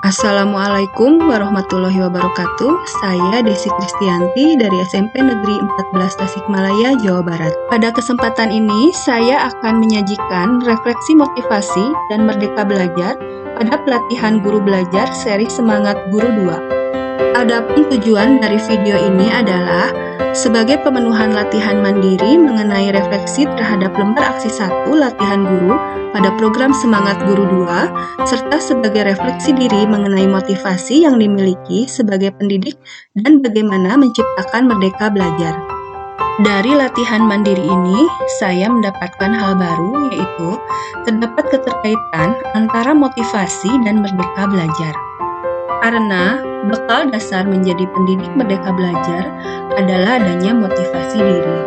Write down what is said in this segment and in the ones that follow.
Assalamualaikum warahmatullahi wabarakatuh. Saya Desi Kristianti dari SMP Negeri 14 Tasikmalaya, Jawa Barat. Pada kesempatan ini, saya akan menyajikan refleksi motivasi dan merdeka belajar pada pelatihan guru belajar seri Semangat Guru 2. Adapun tujuan dari video ini adalah sebagai pemenuhan latihan mandiri mengenai refleksi terhadap lembar aksi 1 latihan guru pada program Semangat Guru 2, serta sebagai refleksi diri mengenai motivasi yang dimiliki sebagai pendidik dan bagaimana menciptakan merdeka belajar. Dari latihan mandiri ini, saya mendapatkan hal baru, yaitu terdapat keterkaitan antara motivasi dan merdeka belajar. Karena bekal dasar menjadi pendidik merdeka belajar adalah adanya motivasi diri.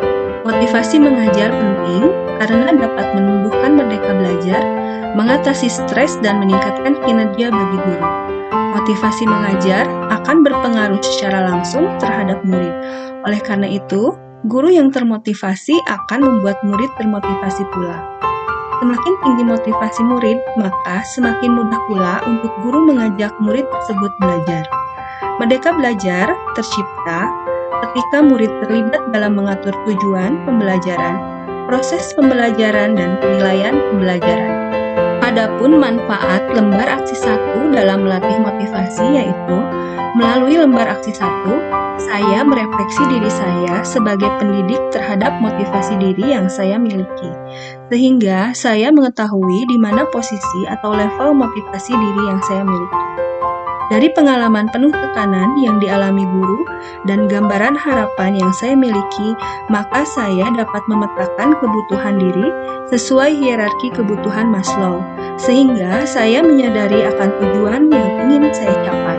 Motivasi mengajar penting karena dapat menumbuhkan merdeka belajar, mengatasi stres, dan meningkatkan kinerja bagi guru. Motivasi mengajar akan berpengaruh secara langsung terhadap murid. Oleh karena itu, guru yang termotivasi akan membuat murid termotivasi pula. Semakin tinggi motivasi murid, maka semakin mudah pula untuk guru mengajak murid tersebut belajar. Merdeka belajar tercipta ketika murid terlibat dalam mengatur tujuan pembelajaran, proses pembelajaran, dan penilaian pembelajaran. Adapun manfaat lembar aksi 1 dalam melatih motivasi yaitu melalui lembar aksi 1, saya merefleksi diri saya sebagai pendidik terhadap motivasi diri yang saya miliki, sehingga saya mengetahui di mana posisi atau level motivasi diri yang saya miliki. Dari pengalaman penuh tekanan yang dialami guru dan gambaran harapan yang saya miliki, maka saya dapat memetakan kebutuhan diri sesuai hierarki kebutuhan Maslow, sehingga saya menyadari akan tujuan yang ingin saya capai.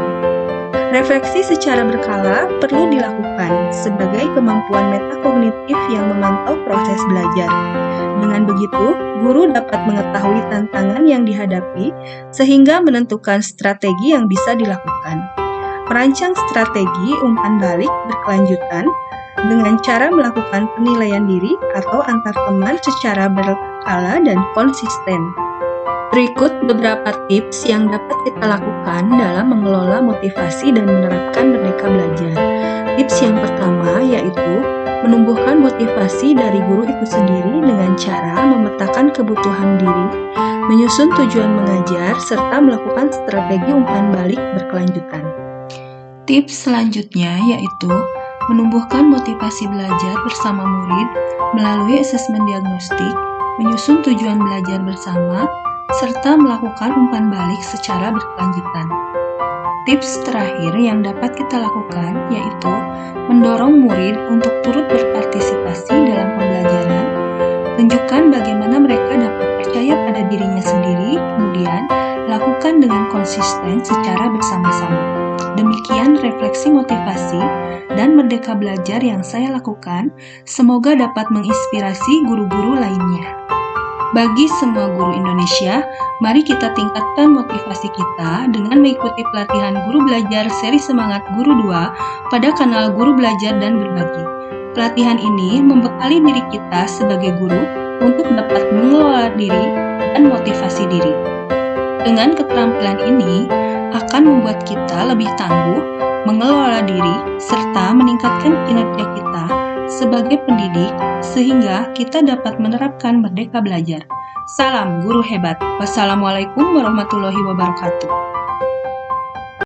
Refleksi secara berkala perlu dilakukan sebagai kemampuan metakognitif yang memantau proses belajar. Dengan begitu, guru dapat mengetahui tantangan yang dihadapi sehingga menentukan strategi yang bisa dilakukan. Merancang strategi umpan balik berkelanjutan dengan cara melakukan penilaian diri atau antar teman secara berkala dan konsisten. Berikut beberapa tips yang dapat kita lakukan dalam mengelola motivasi dan menerapkan merdeka belajar. Tips yang pertama yaitu menumbuhkan motivasi dari guru itu sendiri dengan cara memetakan kebutuhan diri, menyusun tujuan mengajar, serta melakukan strategi umpan balik berkelanjutan. Tips selanjutnya yaitu menumbuhkan motivasi belajar bersama murid melalui asesmen diagnostik, menyusun tujuan belajar bersama, serta melakukan umpan balik secara berkelanjutan. Tips terakhir yang dapat kita lakukan yaitu mendorong murid untuk turut berpartisipasi dalam pembelajaran, tunjukkan bagaimana mereka dapat percaya pada dirinya sendiri, kemudian lakukan dengan konsisten secara bersama-sama. Demikian refleksi motivasi dan merdeka belajar yang saya lakukan, semoga dapat menginspirasi guru-guru lainnya. Bagi semua guru Indonesia, mari kita tingkatkan motivasi kita dengan mengikuti pelatihan guru belajar seri Semangat Guru 2 pada kanal Guru Belajar dan Berbagi. Pelatihan ini membekali diri kita sebagai guru untuk dapat mengelola diri dan motivasi diri. Dengan keterampilan ini akan membuat kita lebih tangguh, mengelola diri, serta meningkatkan kinerja kita sebagai pendidik, sehingga kita dapat menerapkan merdeka belajar. Salam guru hebat. Wassalamualaikum warahmatullahi wabarakatuh.